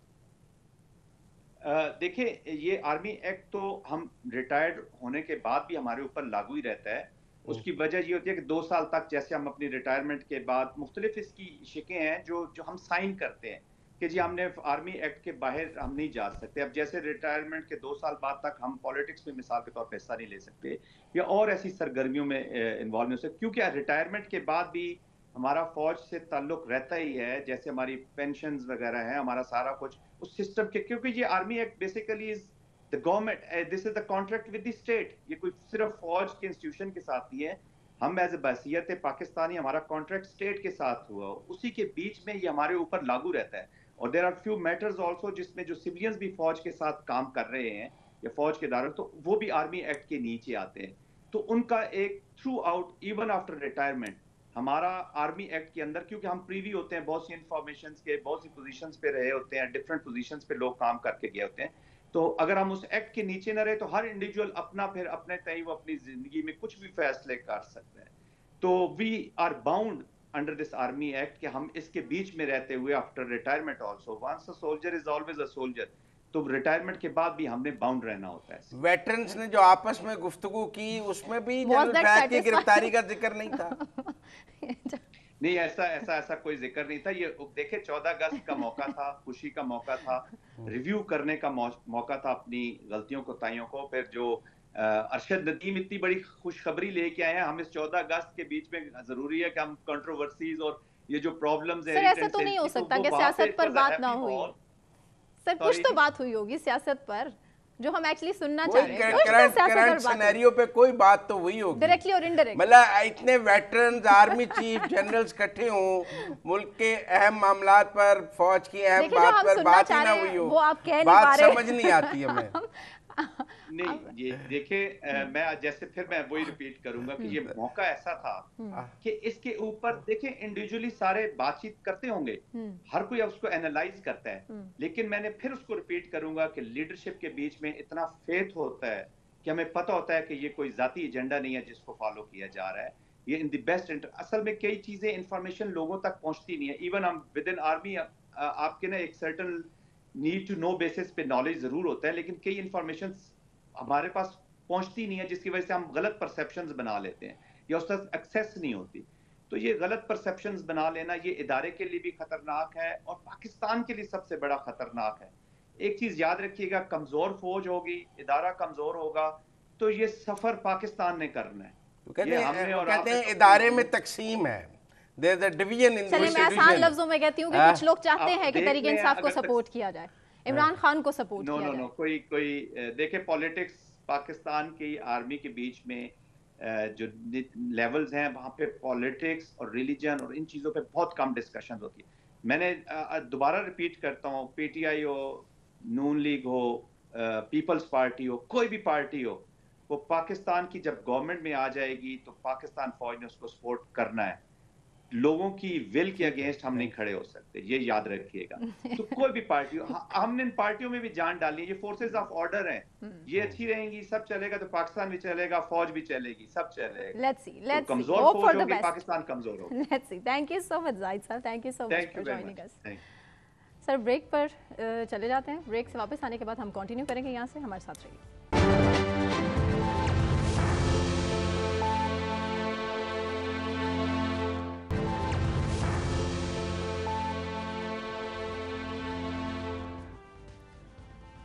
देखिए, ये आर्मी एक्ट तो हम रिटायर्ड होने के बाद भी हमारे ऊपर लागू ही रहता है। उसकी वजह ये होती है कि 2 साल तक जैसे हम अपनी रिटायरमेंट के बाद मुख्तलिफ इसकी शिकें हैं जो हम साइन करते हैं कि जी हमने आर्मी एक्ट के बाहर हम नहीं जा सकते। अब जैसे रिटायरमेंट के 2 साल बाद तक हम पॉलिटिक्स में मिसाल के तौर पर हिस्सा नहीं ले सकते या और ऐसी सरगर्मियों में इन्वॉल्व नहीं हो सकते, क्योंकि रिटायरमेंट के बाद भी हमारा फौज से ताल्लुक रहता ही है। जैसे हमारी पेंशन्स वगैरह हैं, हमारा सारा कुछ उस सिस्टम के, क्योंकि ये army act basically is the government, this is the contract with the state. ये कोई सिर्फ फौज के इंस्टीट्यूशन के साथ नहीं है, हम एज ए बहसियत पाकिस्तानी हमारा कॉन्ट्रैक्ट स्टेट के साथ हुआ, उसी के बीच में ये हमारे ऊपर लागू रहता है। और there are few matters also जिसमें जो सिविलियंस भी फौज के साथ काम कर रहे हैं या फौज के दायरे, तो वो भी आर्मी एक्ट के नीचे आते हैं। तो उनका एक through out even after retirement हमारा आर्मी एक्ट के अंदर, क्योंकि हम प्रीवी होते हैं बहुत सी इंफॉर्मेशन के, बहुत सी पोजीशंस पे रहे होते हैं, डिफरेंट पोजीशंस पे लोग काम करके गए होते हैं, तो अगर हम उस एक्ट के नीचे न रहे तो हर इंडिविजुअल अपना फिर अपने तय वो अपनी जिंदगी में कुछ भी फैसले कर सकते हैं। तो we are bound under this army act कि हम इसके बीच में रहते हुए after retirement also, once a soldier is always a soldier, तो रिटायरमेंट के बाद भी हमने बाउंड रहना होता है। वेटरन्स ने जो आपस में गुफ्तगू की उसमें भी जनरल फैज की गिरफ्तारी का जिक्र नहीं था। नहीं, ऐसा कोई जिक्र नहीं था। ये देखे 14 अगस्त का मौका था, खुशी का मौका था, रिव्यू करने का मौका था अपनी गलतियों कोताहियों को। फिर जो अरशद नदीम इतनी बड़ी खुशखबरी लेके आए हैं, हम इस 14 अगस्त के बीच में जरूरी है कि हम कंट्रोवर्सीज और ये जो प्रॉब्लम्स है, ऐसा तो नहीं हो सकता कि सियासत पर बात ना हुई। सर कुछ तो बात हुई होगी सियासत पर जो हम एक्चुअली सुनना चाह रहे हैं। करंट सिनेरियो पे कोई बात तो हुई होगी, डायरेक्टली और इनडायरेक्टली। मतलब इतने वेटरन्स, आर्मी चीफ, जनरल्स इकट्ठे हों, मुल्क के अहम मामलात पर, फौज की अहम बात पर बात ही ना हुई हो, वो आप कह नहीं बात पा रहे। समझ नहीं आती हमें। नहीं, ये देखिए, मैं जैसे फिर मैं वही रिपीट करूंगा कि ये मौका ऐसा था कि इसके ऊपर देखिए इंडिविजुअली सारे बातचीत करते होंगे, हर कोई उसको एनालाइज करता है, लेकिन मैंने फिर उसको रिपीट करूंगा कि लीडरशिप के बीच में इतना फेथ होता है कि हमें पता होता है कि ये कोई जाती एजेंडा नहीं है जिसको फॉलो किया जा रहा है, ये इन द बेस्ट इंटरेस्ट। असल में कई चीजें इंफॉर्मेशन लोगों तक पहुंचती नहीं है। इवन हम विद इन आर्मी आपके ना एक certain need to know basis पे नॉलेज जरूर होता है, लेकिन कई इंफॉर्मेशन हमारे पास पहुंचती नहीं है जिसकी वजह से हम गलत परसेप्शंस बना लेते हैं या उस तक एक्सेस नहीं होती। तो ये गलत परसेप्शंस बना लेना ये इदारे के लिए भी खतरनाक है और पाकिस्तान के लिए सबसे बड़ा खतरनाक है। एक चीज याद रखिएगा, कमजोर फौज होगी, इदारा कमजोर होगा, तो ये सफर पाकिस्तान ने करना है। तो कहते हैं इदारे में तकसीम है, there's a division in the चलिए मैं आसान लफ्जों में कहती हूँ कि कुछ लोग चाहते हैं कि तहरीक इंसाफ को सपोर्ट किया जाए, इमरान खान को सपोर्ट किया जाए। कोई देखे पॉलिटिक्स पाकिस्तान की आर्मी के बीच में जो लेवल्स हैं वहां पे पॉलिटिक्स और रिलीजन और इन चीजों पे बहुत कम डिस्कशन होती है। मैंने दोबारा रिपीट करता हूँ, पीटीआई हो, नून लीग हो, पीपल्स पार्टी हो, कोई भी पार्टी हो, वो पाकिस्तान की जब गवर्नमेंट में आ जाएगी तो पाकिस्तान फौज ने उसको सपोर्ट करना है। लोगों की विल के अगेंस्ट हम नहीं खड़े हो सकते, ये याद रखिएगा। तो कोई भी पार्टी हो, हमने इन पार्टियों में भी जान डाली है, ये फोर्सेस ऑफ ऑर्डर हैं, ये अच्छी रहेंगी, सब चलेगा तो पाकिस्तान भी चलेगा, फौज भी चलेगी, सब चलेगा। लेट्स सी, तो कमजोर फौज होगी, पाकिस्तान कमजोर होगा। Let's see. Thank you so much Zahid साहब, thank you so much for joining us. Sir break पर चले जाते हैं, ब्रेक से वापस आने के बाद हम कंटिन्यू करेंगे यहाँ से, हमारे साथ रहिए।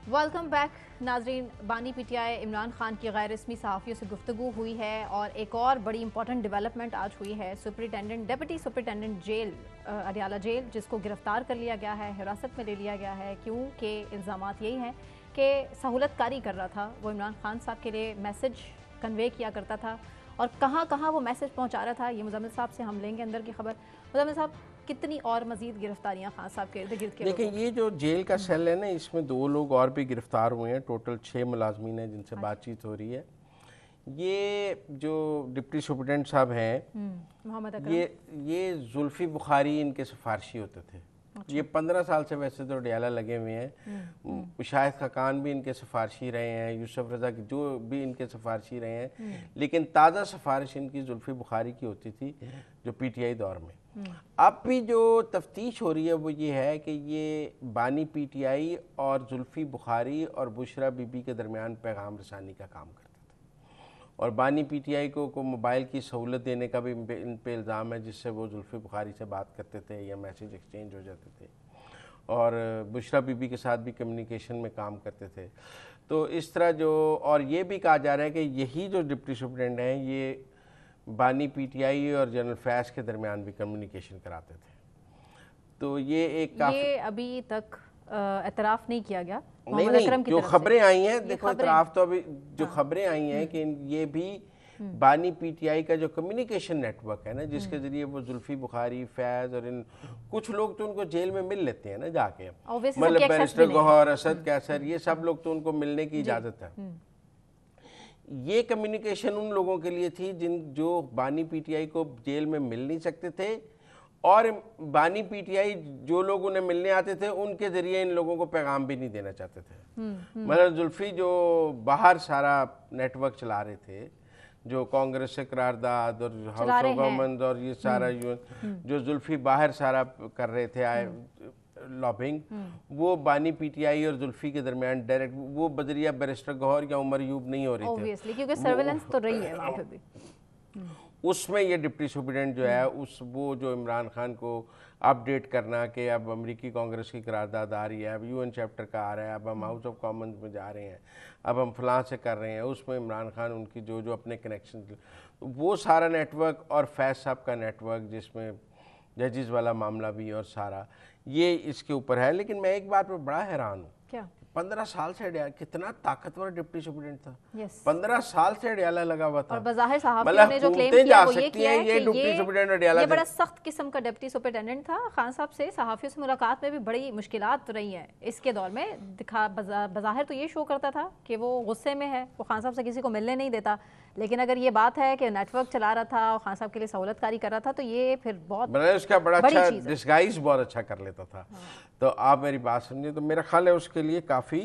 वेलकम बैक नाजरीन। बानी पीटीआई इमरान खान की गैर रस्मी सहाफ़ियों से गुफ्तगू हुई है और एक और बड़ी इंपॉर्टेंट डेवलपमेंट आज हुई है। Deputy superintendent jail Adiala jail, जिसको गिरफ्तार कर लिया गया है, हिरासत में ले लिया गया है, क्योंकि इल्ज़ामात यही हैं कि सहूलतकारी कर रहा था। वो इमरान खान साहब के लिए मैसेज कन्वे किया करता था और कहाँ कहाँ वो मैसेज पहुँचा रहा था, ये मुज़म्मिल साहब से हम लेंगे अंदर की खबर। मुज़म्मिल साहब, कितनी और मजीद गिरफ्तारियां खान साहब के इर्द गिर्द के? देखिए, ये जो जेल का सेल है ना, इसमें 2 लोग और भी गिरफ्तार हुए हैं। टोटल 6 मुलाजमीन हैं जिनसे बातचीत हो रही है। ये जो डिप्टी सुपरिटेंडेंट साहब हैं, मोहम्मद अकरम, ये जुल्फी बुखारी इनके सिफारशी होते थे। ये 15 साल से वैसे तो अडियाला लगे हुए हैं। शाहिद खाकान भी इनके सिफारशी रहे हैं, यूसुफ रजा की जो भी इनके सिफारशी रहे हैं, लेकिन ताज़ा सिफारिश इनकी जुल्फी बुखारी की होती थी जो पीटीआई दौर में। अब भी जो तफ्तीश हो रही है वो ये है कि ये बानी पीटीआई और जुल्फी बुखारी और बुशरा बीबी के दरमियान पैगाम रसानी का काम करते थे, और बानी पीटीआई को मोबाइल की सहूलत देने का भी इन पे इल्ज़ाम है, जिससे वो जुल्फी बुखारी से बात करते थे या मैसेज एक्सचेंज हो जाते थे, और बुशरा बीबी के साथ भी कम्युनिकेशन में काम करते थे। तो इस तरह जो, और ये भी कहा जा रहा है कि यही जो डिप्टी सुपरिटेंडेंट हैं ये बानी पीटीआई और जनरल फैज़ के दरमियान भी कम्युनिकेशन कराते थे। तो ये एक ये अभी तक एतराफ़ नहीं किया गया। नहीं, जो खबरें आई हैं, देखो एतराफ़ तो अभी जो खबरें आई हैं कि ये भी बानी पीटीआई का जो कम्युनिकेशन नेटवर्क है ना, जिसके ज़रिए वो जुल्फी बुखारी, फैज़ और इन कुछ लोग तो उनको जेल में मिल लेते हैं ना जाके, मतलब बैरिस्टर गौहर, असद कैसर, ये सब लोग तो उनको मिलने की इजाज़त है। ये कम्युनिकेशन उन लोगों के लिए थी जो बानी पीटीआई को जेल में मिल नहीं सकते थे, और बानी पीटीआई जो लोग उन्हें मिलने आते थे उनके ज़रिए इन लोगों को पैगाम भी नहीं देना चाहते थे। मतलब जुल्फी जो बाहर सारा नेटवर्क चला रहे थे, जो कांग्रेस से करारदाद और हाउस ऑफ कॉमन्स और ये सारा जो जुल्फी बाहर सारा कर रहे थे लॉबिंग, वो बानी पीटीआई और जुल्फी के दरमियान डायरेक्ट वो बजरिया बैरिस्टर गौहर या उमर यूब नहीं हो रही थी, क्योंकि सर्वेलेंस तो रही है वहाँ पे भी। उसमें ये डिप्टी सुपरिटेंडेंट जो है वो जो इमरान खान को अपडेट करना कि अब अमेरिकी कांग्रेस की करारदाद आ रही है, अब यूएन चैप्टर का आ रहा है, अब हम हाउस ऑफ कॉमन्स में जा रहे हैं, अब हम फलां से कर रहे हैं, उसमें इमरान खान उनकी जो अपने कनेक्शन, वो सारा नेटवर्क और फैज़ साहब का नेटवर्क जिसमें जजेस वाला मामला भी और सारा ये इसके ऊपर है। लेकिन मैं एक बात पर बड़ा हैरान हूँ, क्या 15 साल से अडियाला, कितना ताकतवर डिप्टी सुपरिटेंडेंट था। 15 साल से अडियाला लगा हुआ था, और बज़ाहिर साहब ने जो क्लेम किया वो ये किया है कि ये बड़ा सख्त किस्म का डिप्टी सुपरिटेंडेंट था। खान साहब से सहाफ़ियों से मुलाकात में भी बड़ी मुश्किलात रही हैं इसके दौर में। बज़ाहिर तो ये शो करता था कि वो गुस्से में है, वो खान साहब से किसी को मिलने नहीं देता, लेकिन अगर ये बात है कि नेटवर्क चला रहा था और खान साहब के लिए सहूलतकारी कर रहा था, तो ये फिर बहुत उसका बड़ा अच्छा डिस्गाइज बहुत अच्छा कर लेता था। तो आप मेरी बात समझिए, तो मेरा ख्याल है उसके लिए काफ़ी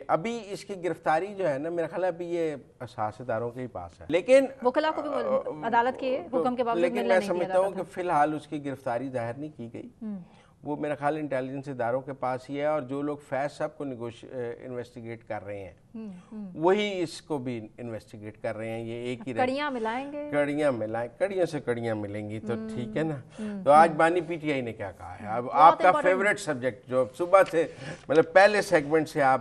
अभी इसकी गिरफ्तारी जो है ना, मेरा ख्याल है अभी ये असासिदारों के ही पास है, लेकिन वकला को भी अदालत के हुक्म के बावजूद लेकिन मैं समझता हूँ कि फिलहाल उसकी गिरफ्तारी जाहिर नहीं की गई, वो मेरा ख्याल इंटेलिजेंस इदारों के पास ही है, और जो लोग फैज़ साहब को इन्वेस्टिगेट कर रहे हैं वही इसको भी इन्वेस्टिगेट कर रहे हैं। ये एक ही कड़ियाँ मिलाएंगे, कड़ियाँ से कड़ियाँ मिलेंगी, तो ठीक है ना। तो आज बानी पीटीआई ने क्या कहा है, अब आपका फेवरेट सब्जेक्ट जो सुबह से मतलब पहले सेगमेंट से आप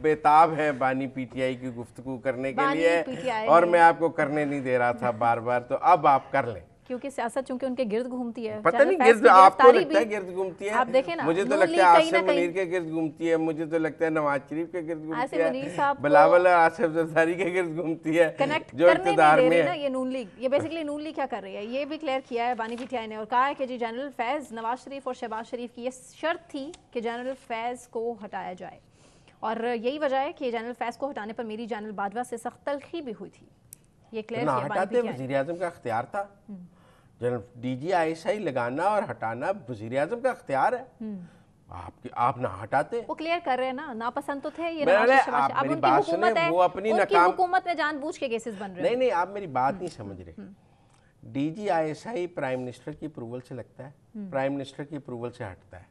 बेताब हैं बानी पीटीआई की गुफ्तगू करने के लिए, और मैं आपको करने नहीं दे रहा था बार बार, तो अब आप कर लें। क्योंकि सियासत चूंकि उनके गिर्द घूमती है। पता नहीं गिर्द आपको लगता है गिर्द घूमती है, आप देखें ना, मुझे तो लगता है आसिफ मुनीर के गिर्द घूमती है, मुझे तो लगता है नवाज शरीफ के गिर्द घूमती है, बिलावल आसिफ जरदारी के गिर्द घूमती है, कनेक्ट जो इक़्तिदार में है। ये नून लीग, ये बेसिकली नून लीग क्या कर रही है ये भी क्लियर किया है बानी पीटीआई ने, और कहा है कि जी जनरल फैज़, नवाज शरीफ और शहबाज शरीफ की ये शर्त थी कि जनरल फैज़ को हटाया जाए, और यही वजह है कि जनरल फैज़ को हटाने पर मेरी जनरल बाजवा से सख्त तलखी भी हुई थी। ये क्लियर किया हटाते वज़ीर आज़म का इख्तियार था, जनरल DGI लगाना और हटाना वज़ीर आज़म का इख्तियार है, आप ना हटाते। वो क्लियर कर रहे हैं ना, नापसंद तो थे ये अब उनकी हुकूमत है, वो अपनी हुकूमत में जानबूझ के केसेस बन रहे हैं। नहीं आप मेरी बात नहीं समझ रहे। DGI प्राइम मिनिस्टर की अप्रूवल से लगता है, प्राइम मिनिस्टर की अप्रूवल से हटता है।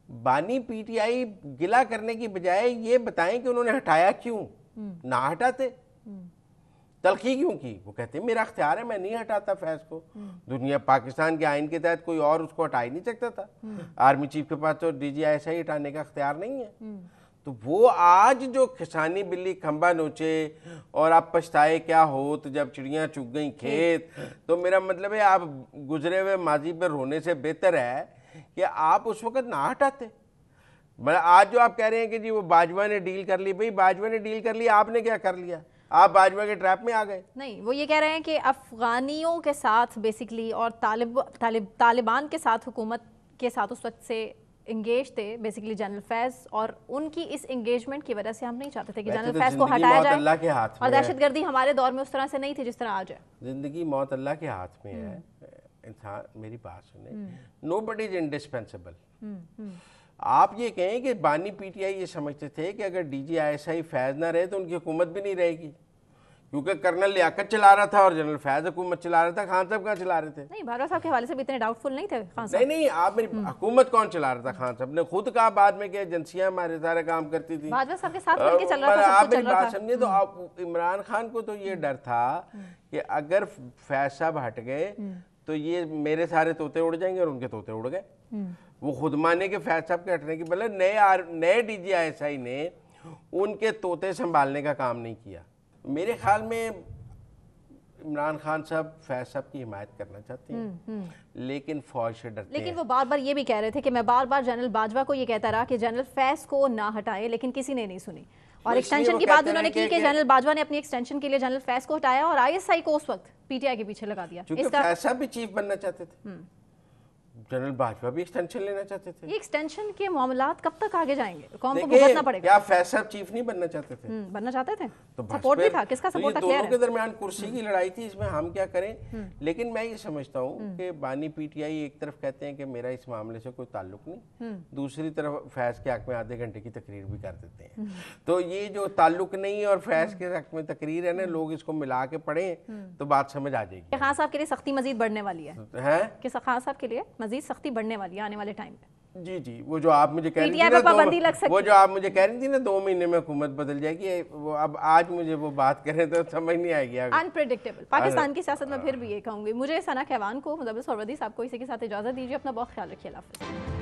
बानी पीटीआई गिला करने की बजाय ये बताएं कि उन्होंने हटाया क्यों, ना हटाते, तलखी क्यों की। वो कहते हैं मेरा इख्तियार है, मैं नहीं हटाता फैज़ को। दुनिया पाकिस्तान के आइन के तहत कोई और उसको हटा ही नहीं सकता था, आर्मी चीफ के पास तो DGI हटाने का इख्तियार नहीं है। तो वो आज जो किसानी बिल्ली खंबा नोचे और आप पछताए क्या हो तो जब चिड़ियां चुग गई खेत, तो मेरा मतलब है आप गुजरे हुए माजी पर रोने से बेहतर है कि आप उस वक्त ना हटाते। मतलब आज जो आप कह रहे हैं कि जी वो बाजवा ने डील कर ली, भाई बाजवा ने डील कर ली, आपने क्या कर लिया, आप बाजवा के ट्रैप में आ गए। नहीं, वो ये कह रहे हैं कि अफगानियों के साथ बेसिकली और तालिबान के साथ, हुकूमत के साथ उस वक्त से इंगेज थे बेसिकली जनरल फैज़, और उनकी इस एंगेजमेंट की वजह से हम नहीं चाहते थे कि जनरल फैज़ को हटाया जाए, अल्लाह के हाथ में और दहशतगर्दी हमारे दौर में उस तरह से नहीं थी जिस तरह आज है। जिंदगी मौत अल्लाह के हाथ में है। इंसान मेरी बात सुने, नोबडी इज इंडिस्पेंसेबल। आप ये कहें कि बानी पीटीआई ये समझते थे कि अगर DGI फैज़ ना रहे तो उनकी हुकूमत भी नहीं रहेगी, क्योंकि कर्नल लियाकत चला रहा था और जनरल फैज़ हुकूमत चला रहा था। खान साहब कहाँ चला रहे थे? नहीं, बाजवा साहब के हवाले से भी इतने डाउटफुल नहीं थे खान साहब। नहीं आप मेरी हुकूमत कौन चला रहा था? खान साहब ने खुद कहा बाद में कि एजेंसियां हमारे सारे काम करती थी, बाजवा साहब के साथ मिलकर चल रहा था, आप मेरी बात समझे। तो आप इमरान खान को तो ये डर था कि अगर फैज़ साहब हट गए तो ये मेरे सारे तोते उड़ जाएंगे, और उनके तोते उड़ गए। वो खुद माने कि फैज़ साहब के हटने की, मतलब नए DGI ने उनके तोते संभालने का काम नहीं किया। मेरे ख्याल में इमरान खान साहब फैज़ साहब की हिमायत करना चाहते हैं, लेकिन फौज से डरते हैं। लेकिन वो बार बार ये भी कह रहे थे कि मैं बार बार जनरल बाजवा को ये कहता रहा कि जनरल फैज़ को ना हटाए, लेकिन किसी ने नहीं सुनी। और एक्सटेंशन की बात उन्होंने की कि जनरल बाजवा ने अपनी एक्सटेंशन के लिए जनरल फैज़ को हटाया और ISI को उस वक्त पीटीआई के पीछे लगा दिया। क्योंकि फैज़ साहब भी चीफ बनना चाहते थे, जनरल बाजवा भी एक्सटेंशन लेना चाहते थे। ये एक्सटेंशन के मामलात कब तक आगे जाएंगे? कौन को भुगतना पड़ेगा? क्या फैज़ साहब चीफ नहीं बनना चाहते थे? बनना चाहते थे, तो सपोर्ट भी था। किसका सपोर्ट था? दोनों के दरमियान कुर्सी की लड़ाई थी, इसमें हम क्या करें। लेकिन मैं ये समझता हूँ कि बानी पीटीआई एक तरफ कहते हैं कि मेरा इस मामले से कोई ताल्लुक नहीं, दूसरी तरफ फैज़ के हक में आधे घंटे की तकरीर भी कर देते हैं। तो ये जो ताल्लुक नहीं और फैज़ के हक में तकरीर है ना, लोग इसको मिला के पढ़ें तो बात समझ आ जाएगी। खान साहब के लिए सख्ती मजीद बढ़ने वाली है कि खान साहब के लिए मजीद सख्ती बढ़ने वाली आने वाले टाइम पे। जी वो जो आप मुझे कह रही थी ना, वो जो आप मुझे कह रही थी ना 2 महीने में हुकूमत बदल जाएगी, वो अब आज मुझे वो बात करें तो समझ नहीं आएगी। अनप्रेडिक्टेबल पाकिस्तान की सियासत में फिर भी ये कहूंगी। मुझे सना कहवान को, मुज़म्मिल सरवदी साहब को इसी के साथ इजाजत दीजिए। अपना बहुत ख्याल रखिए। अल्लाह हाफ़िज़।